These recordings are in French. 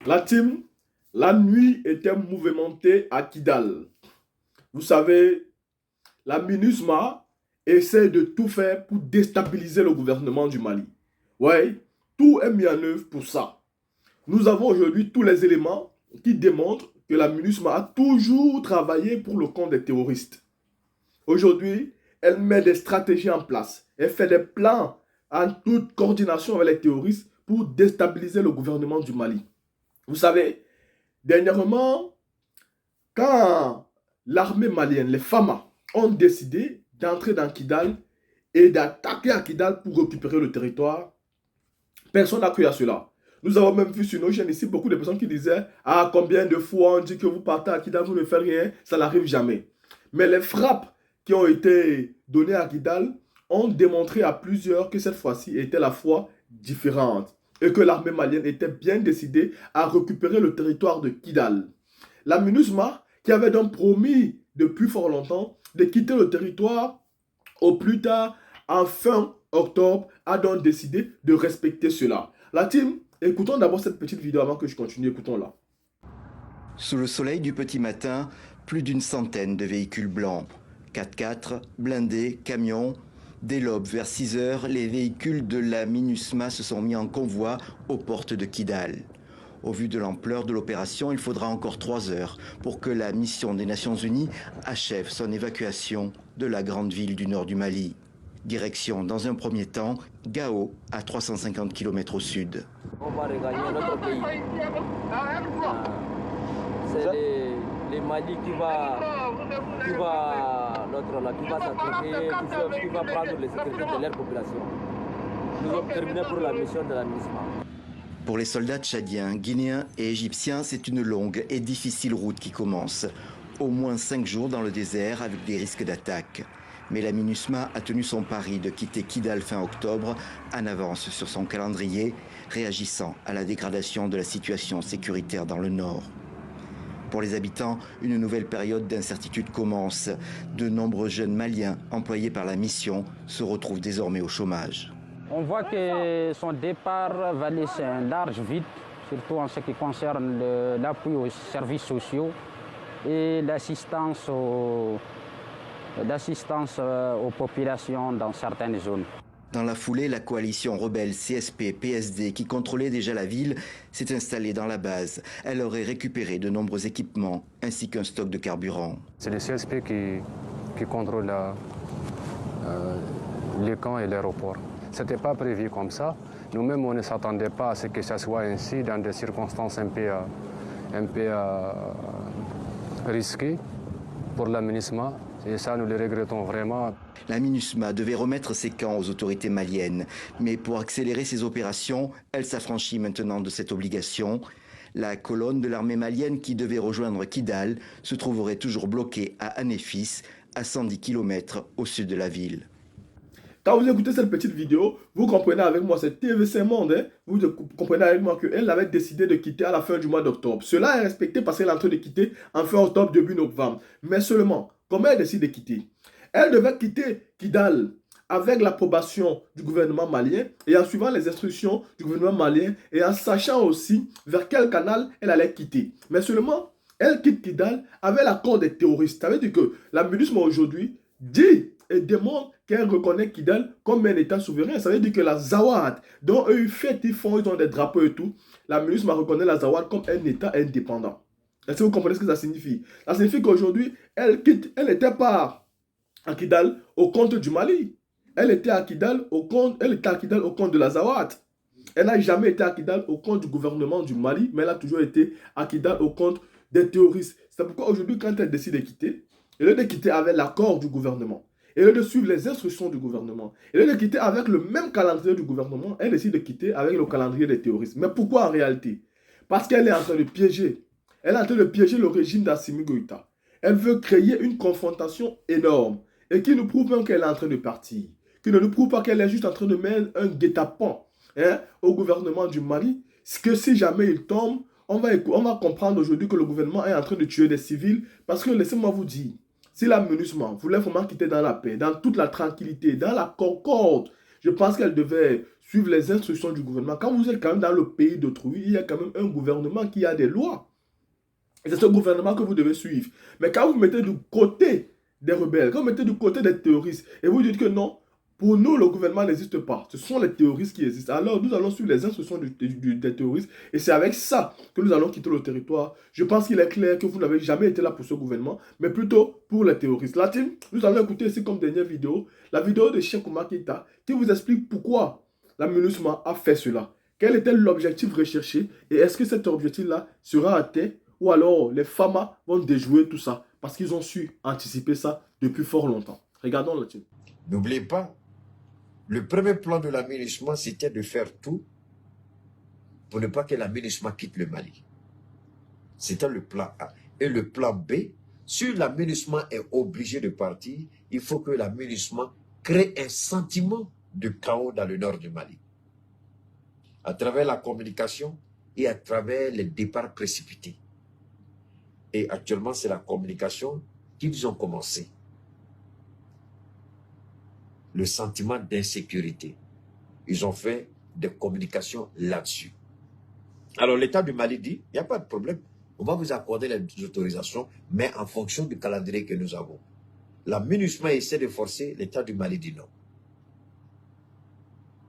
La team, la nuit était mouvementée à Kidal. Vous savez, la MINUSMA essaie de tout faire pour déstabiliser le gouvernement du Mali. Ouais, tout est mis en œuvre pour ça. Nous avons aujourd'hui tous les éléments qui démontrent que la MINUSMA a toujours travaillé pour le compte des terroristes. Aujourd'hui, elle met des stratégies en place. Elle fait des plans en toute coordination avec les terroristes pour déstabiliser le gouvernement du Mali. Vous savez, dernièrement, quand l'armée malienne, les FAMA, ont décidé d'entrer dans Kidal et d'attaquer à Kidal pour récupérer le territoire, personne n'a cru à cela. Nous avons même vu sur nos chaînes ici beaucoup de personnes qui disaient ah, combien de fois on dit que vous partez à Kidal, vous ne faites rien, ça n'arrive jamais. Mais les frappes qui ont été données à Kidal ont démontré à plusieurs que cette fois-ci était la fois différente et que l'armée malienne était bien décidée à récupérer le territoire de Kidal. La MINUSMA, qui avait donc promis depuis fort longtemps de quitter le territoire au plus tard en fin octobre, a donc décidé de respecter cela. La team, écoutons d'abord cette petite vidéo avant que je continue, écoutons-la. Sous le soleil du petit matin, plus d'une centaine de véhicules blancs. 4x4, blindés, camions. Dès l'aube, vers 6 heures, les véhicules de la MINUSMA se sont mis en convoi aux portes de Kidal. Au vu de l'ampleur de l'opération, il faudra encore 3 heures pour que la mission des Nations Unies achève son évacuation de la grande ville du nord du Mali. Direction, dans un premier temps, Gao, à 350 km au sud. On va regagner notre pays. C'est les Mali qui va s'attaquer, qui va prendre les sécurités de leur population. Nous avons terminé pour la mission de la MINUSMA. Pour les soldats tchadiens, guinéens et égyptiens, c'est une longue et difficile route qui commence. Au moins 5 jours dans le désert avec des risques d'attaque. Mais la MINUSMA a tenu son pari de quitter Kidal fin octobre, en avance sur son calendrier, réagissant à la dégradation de la situation sécuritaire dans le nord. Pour les habitants, une nouvelle période d'incertitude commence. De nombreux jeunes Maliens employés par la mission se retrouvent désormais au chômage. On voit que son départ va laisser un large vide, surtout en ce qui concerne l'appui aux services sociaux et l'assistance aux populations dans certaines zones. Dans la foulée, la coalition rebelle CSP-PSD, qui contrôlait déjà la ville, s'est installée dans la base. Elle aurait récupéré de nombreux équipements ainsi qu'un stock de carburant. C'est le CSP qui contrôle les camps et l'aéroport. Ce n'était pas prévu comme ça. Nous-mêmes, on ne s'attendait pas à ce que ça soit ainsi dans des circonstances un peu risquées pour la MINUSMA. Et ça, nous le regrettons vraiment. La MINUSMA devait remettre ses camps aux autorités maliennes. Mais pour accélérer ses opérations, elle s'affranchit maintenant de cette obligation. La colonne de l'armée malienne qui devait rejoindre Kidal se trouverait toujours bloquée à Anéfis, à 110 km au sud de la ville. Quand vous écoutez cette petite vidéo, vous comprenez avec moi, c'est TVC Monde, hein? Vous comprenez avec moi qu'elle avait décidé de quitter à la fin du mois d'octobre. Cela est respecté parce qu'elle est en train de quitter en fin octobre, début novembre. Mais seulement, comment elle décide de quitter? Elle devait quitter Kidal avec l'approbation du gouvernement malien et en suivant les instructions du gouvernement malien et en sachant aussi vers quel canal elle allait quitter. Mais seulement, elle quitte Kidal avec l'accord des terroristes. Ça veut dire que la MINUSMA aujourd'hui dit et démontre qu'elle reconnaît Kidal comme un État souverain. Ça veut dire que la Zawad, dont eux ils ont des drapeaux et tout, la MINUSMA reconnaît la Zawad comme un État indépendant. Est-ce que vous comprenez ce que ça signifie? Ça signifie qu'aujourd'hui, elle n'était pas à Kidal au compte du Mali. Elle était à Kidal au compte de la Zawad. Elle n'a jamais été à Kidal au compte du gouvernement du Mali, mais elle a toujours été à Kidal au compte des terroristes. C'est pourquoi aujourd'hui, quand elle décide de quitter, elle de quitter avec l'accord du gouvernement. Elle de suivre les instructions du gouvernement. Elle de quitter avec le même calendrier du gouvernement. Elle décide de quitter avec le calendrier des terroristes. Mais pourquoi en réalité? Parce qu'elle est en train de piéger. Elle est en train de piéger le régime d'Assimi Goïta. Elle veut créer une confrontation énorme et qui nous prouve même qu'elle est en train de partir. Qui ne nous prouve pas qu'elle est juste en train de mettre un guet-apens au gouvernement du Mali. Que si jamais il tombe, on va comprendre aujourd'hui que le gouvernement est en train de tuer des civils. Parce que laissez-moi vous dire, si la MINUSMA voulait vraiment quitter dans la paix, dans toute la tranquillité, dans la concorde, Je pense qu'elle devait suivre les instructions du gouvernement. Quand vous êtes quand même dans le pays d'autrui, il y a quand même un gouvernement qui a des lois. Et c'est ce gouvernement que vous devez suivre. Mais quand vous mettez du côté des rebelles, quand vous mettez du côté des terroristes, et vous dites que non, pour nous, le gouvernement n'existe pas. Ce sont les terroristes qui existent. Alors, nous allons suivre les instructions des terroristes. Et c'est avec ça que nous allons quitter le territoire. Je pense qu'il est clair que vous n'avez jamais été là pour ce gouvernement, mais plutôt pour les terroristes. La team, nous allons écouter ici comme dernière vidéo, la vidéo de Cheikh Oumar Keïta, qui vous explique pourquoi la MINUSMA a fait cela. Quel était l'objectif recherché et est-ce que cet objectif-là sera atteint ou alors les FAMA vont déjouer tout ça parce qu'ils ont su anticiper ça depuis fort longtemps. Regardons le team. N'oubliez pas, le premier plan de la MINUSMA, c'était de faire tout pour ne pas que la MINUSMA quitte le Mali. C'était le plan A. Et le plan B, si la MINUSMA est obligée de partir, il faut que la MINUSMA crée un sentiment de chaos dans le nord du Mali. À travers la communication et à travers les départs précipités. Et actuellement, c'est la communication qu'ils ont commencé. Le sentiment d'insécurité. Ils ont fait des communications là-dessus. Alors l'État du Mali dit, il n'y a pas de problème, on va vous accorder les autorisations, mais en fonction du calendrier que nous avons. La MINUSMA essaie de forcer, l'État du Mali dit non.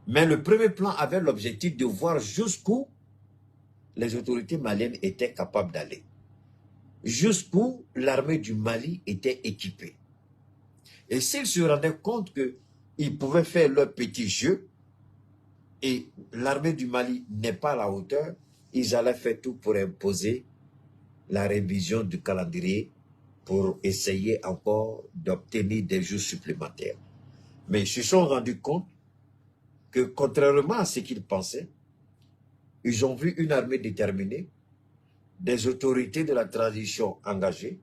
Mais le premier plan avait l'objectif de voir jusqu'où les autorités maliennes étaient capables d'aller. Jusqu'où l'armée du Mali était équipée. Et s'ils se rendaient compte qu'ils pouvaient faire leur petit jeu et l'armée du Mali n'est pas à la hauteur, ils allaient faire tout pour imposer la révision du calendrier pour essayer encore d'obtenir des jours supplémentaires. Mais ils se sont rendus compte que contrairement à ce qu'ils pensaient, ils ont vu une armée déterminée, des autorités de la transition engagées,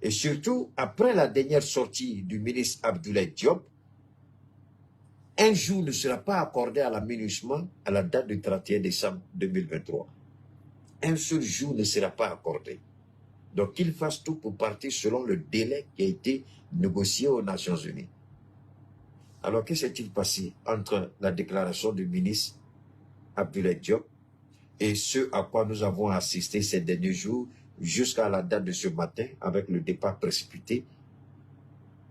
et surtout, après la dernière sortie du ministre Abdoulaye Diop, un jour ne sera pas accordé à la MINUSMA à la date du 31 décembre 2023. Un seul jour ne sera pas accordé. Donc, qu'ils fassent tout pour partir selon le délai qui a été négocié aux Nations Unies. Alors, que s'est-il passé entre la déclaration du ministre Abdoulaye Diop et ce à quoi nous avons assisté ces derniers jours jusqu'à la date de ce matin avec le départ précipité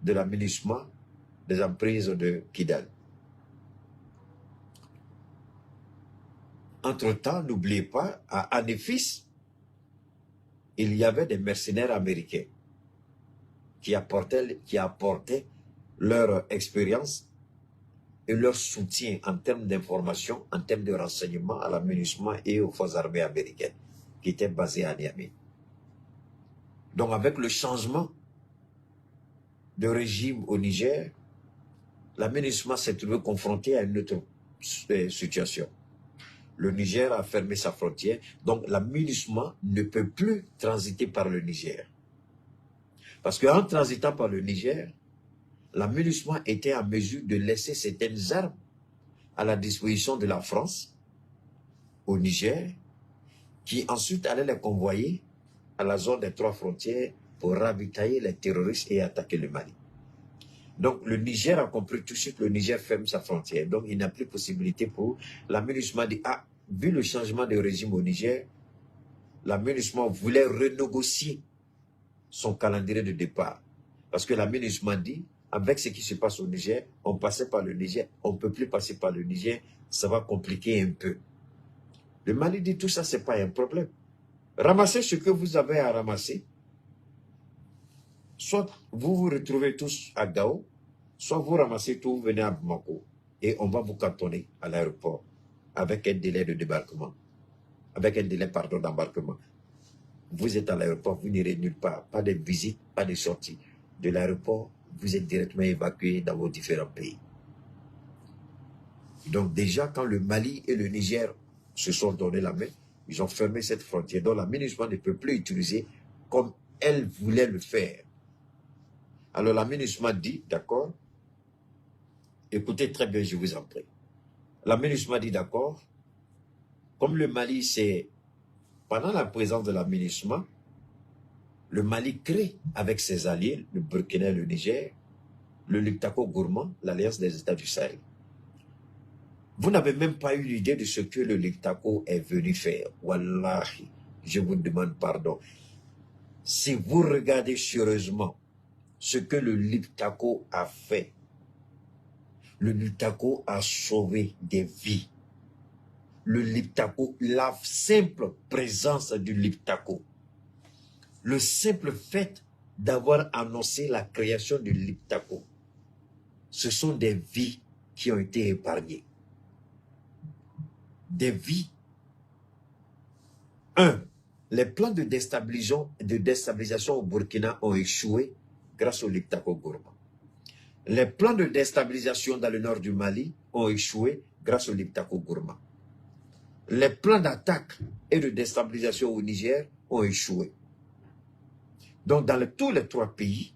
de la MINUSMA des emprises de Kidal. Entre-temps, n'oubliez pas, à Anefis, il y avait des mercenaires américains qui apportaient leur expérience et leur soutien en termes d'information, en termes de renseignement à la MINUSMA et aux forces armées américaines qui étaient basées à Niamey. Donc avec le changement de régime au Niger, la MINUSMA s'est trouvée confrontée à une autre situation. Le Niger a fermé sa frontière, donc la MINUSMA ne peut plus transiter par le Niger. Parce qu'en transitant par le Niger, la MINUSMA était en mesure de laisser certaines armes à la disposition de la France, au Niger, qui ensuite allait les convoyer à la zone des 3 frontières pour ravitailler les terroristes et attaquer le Mali. Donc le Niger a compris tout de suite que le Niger ferme sa frontière. Donc il n'a plus possibilité pour la MINUSMA dit, ah, vu le changement de régime au Niger, la MINUSMA voulait renégocier son calendrier de départ. Parce que la MINUSMA dit, avec ce qui se passe au Niger, on passait par le Niger, on ne peut plus passer par le Niger, ça va compliquer un peu. Le Mali dit, tout ça, ce n'est pas un problème. Ramassez ce que vous avez à ramasser. Soit vous vous retrouvez tous à Gao, soit vous ramassez tout, vous venez à Bamako, et on va vous cantonner à l'aéroport, avec un délai de débarquement, avec un délai, pardon, d'embarquement. Vous êtes à l'aéroport, vous n'irez nulle part, pas de visite, pas de sortie. De l'aéroport, vous êtes directement évacué dans vos différents pays. Donc déjà, quand le Mali et le Niger se sont donné la main, ils ont fermé cette frontière, dont la MINUSMA ne peut plus utiliser comme elle voulait le faire. Alors la MINUSMA dit, d'accord, écoutez très bien, je vous en prie. La MINUSMA dit, d'accord, comme le Mali, c'est pendant la présence de la MINUSMA, le Mali crée avec ses alliés, le Burkina et le Niger, le Liptako Gourmand, l'Alliance des États du Sahel. Vous n'avez même pas eu l'idée de ce que le Liptako est venu faire. Wallahi, je vous demande pardon. Si vous regardez sérieusement ce que le Liptako a fait, le Liptako a sauvé des vies. Le Liptako, la simple présence du Liptako, le simple fait d'avoir annoncé la création du Liptako, ce sont des vies qui ont été épargnées. Des vies. Les plans de déstabilisation au Burkina ont échoué grâce au Liptako Gourma. Les plans de déstabilisation dans le nord du Mali ont échoué grâce au Liptako Gourma. Les plans d'attaque et de déstabilisation au Niger ont échoué. Donc dans tous les 3 pays,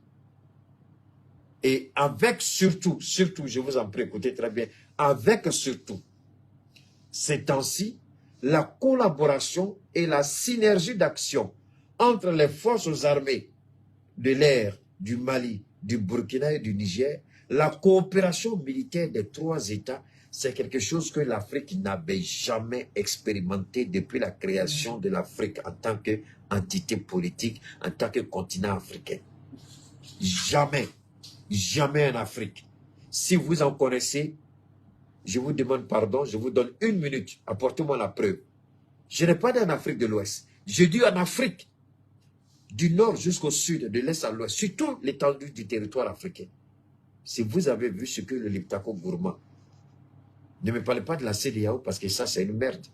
et avec surtout, je vous en prie, écoutez très bien, avec surtout, ces temps-ci, la collaboration et la synergie d'action entre les forces armées de l'air, du Mali, du Burkina et du Niger, la coopération militaire des 3 États, c'est quelque chose que l'Afrique n'avait jamais expérimenté depuis la création de l'Afrique en tant qu'entité politique, en tant que continent africain. Jamais, jamais en Afrique. Si vous en connaissez, je vous demande pardon, je vous donne 1 minute, apportez-moi la preuve. Je n'ai pas dit en Afrique de l'Ouest, je dis en Afrique, du nord jusqu'au sud, de l'est à l'ouest, sur toute l'étendue du territoire africain. Si vous avez vu ce que le Liptako Gourma, ne me parlez pas de la CEDEAO parce que ça c'est une merde.